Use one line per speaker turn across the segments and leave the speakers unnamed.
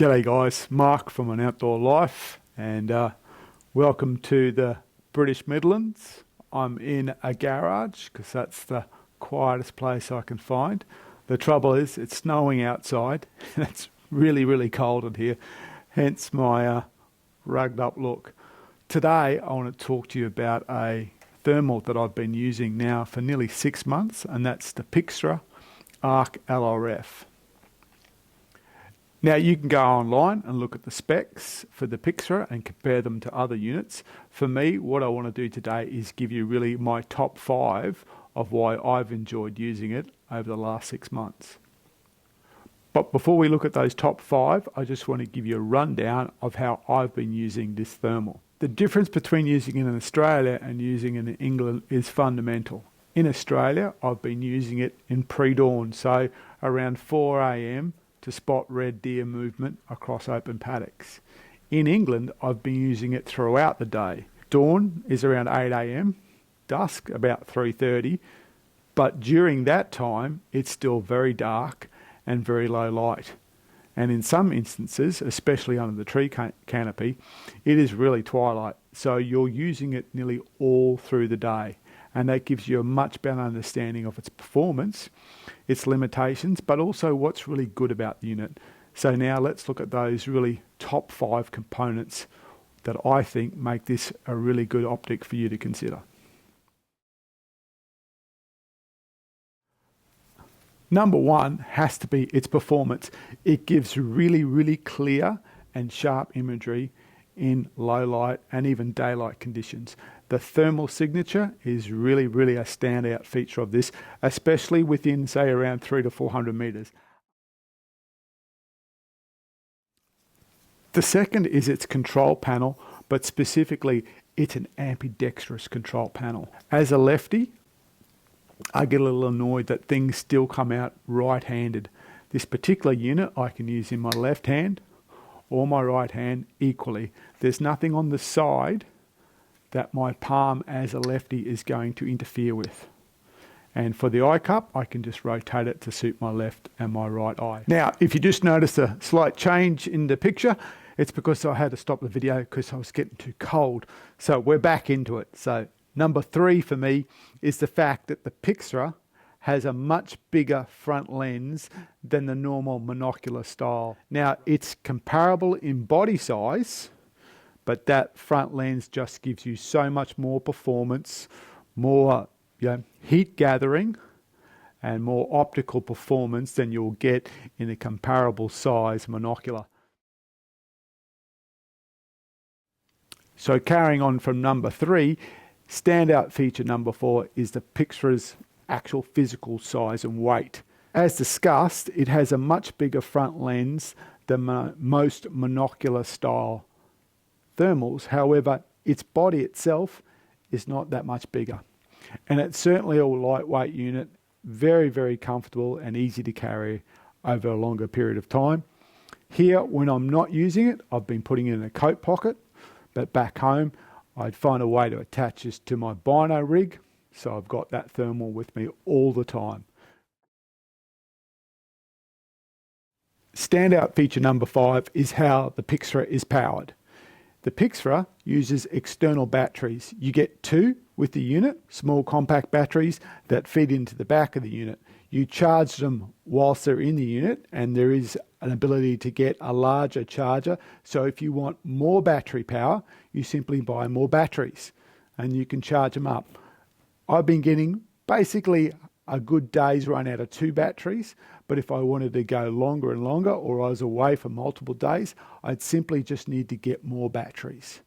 G'day guys, Mark from An Outdoor Life, and welcome to the British Midlands. I'm in a garage because that's the quietest place I can find. The trouble is it's snowing outside and it's really cold in here, hence my rugged up look. Today I want to talk to you about a thermal that I've been using now for nearly 6 months, and that's the Pixfra Arc LRF. Now you can go online and look at the specs for the Pixfra and compare them to other units. For me, what I want to do today is give you really my top 5 of why I've enjoyed using it over the last 6 months. But before we look at those top 5, I just want to give you a rundown of how I've been using this thermal. The difference between using it in Australia and using it in England is fundamental. In Australia, I've been using it in pre-dawn, so around 4 a.m. to spot red deer movement across open paddocks. In England, I've been using it throughout the day. Dawn is around 8 a.m, dusk about 3:30, but during that time, it's still very dark and very low light. And in some instances, especially under the tree canopy, it is really twilight. So you're using it nearly all through the day. And that gives you a much better understanding of its performance, its limitations, but also what's really good about the unit. So now let's look at those really top 5 components that I think make this a really good optic for you to consider. Number 1 has to be its performance. It gives really clear and sharp imagery in low light and even daylight conditions. The thermal signature is really a standout feature of this, especially within, say, around 300 to 400 meters. The second is its control panel, but specifically it's an ambidextrous control panel. As a lefty, I get a little annoyed that things still come out right-handed. This particular unit I can use in my left hand or my right hand equally. There's nothing on the side that my palm as a lefty is going to interfere with. And for the eye cup, I can just rotate it to suit my left and my right eye. Now, if you just notice a slight change in the picture, it's because I had to stop the video because I was getting too cold. So we're back into it. So number 3 for me is the fact that the Pixfra has a much bigger front lens than the normal monocular style. Now, it's comparable in body size, but that front lens just gives you so much more performance, more heat gathering, and more optical performance than you'll get in a comparable size monocular. So carrying on from number 3, standout feature number 4 is the Pixfra's actual physical size and weight. As discussed, it has a much bigger front lens than most monocular style thermals. However, its body itself is not that much bigger. And it's certainly a lightweight unit, very comfortable and easy to carry over a longer period of time. Here, when I'm not using it, I've been putting it in a coat pocket, but back home, I'd find a way to attach this to my bino rig, so I've got that thermal with me all the time. Standout feature number 5 is how the Pixfra is powered. The Pixfra uses external batteries. You get 2 with the unit, small compact batteries that feed into the back of the unit. You charge them whilst they're in the unit, and there is an ability to get a larger charger. So if you want more battery power, you simply buy more batteries and you can charge them up. I've been getting basically a good day's run out of 2 batteries, but if I wanted to go longer and longer, or I was away for multiple days, I'd simply just need to get more batteries.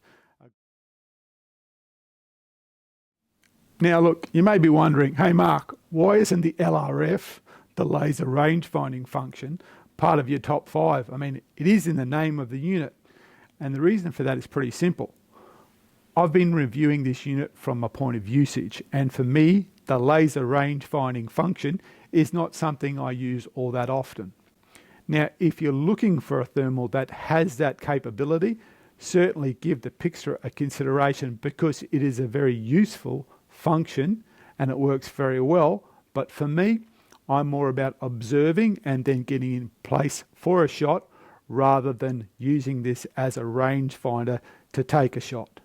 Now look, you may be wondering, hey Mark, why isn't the LRF, the laser range finding function, part of your top 5? I mean, it is in the name of the unit, and the reason for that is pretty simple. I've been reviewing this unit from a point of usage, and for me, the laser range finding function is not something I use all that often. Now, if you're looking for a thermal that has that capability, certainly give the Pixfra a consideration because it is a very useful function and it works very well. But for me, I'm more about observing and then getting in place for a shot rather than using this as a rangefinder to take a shot.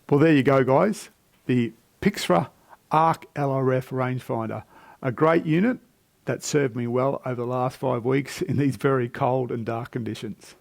Well, there you go, guys. The Pixfra Arc LRF rangefinder. A great unit that served me well over the last 5 weeks in these very cold and dark conditions.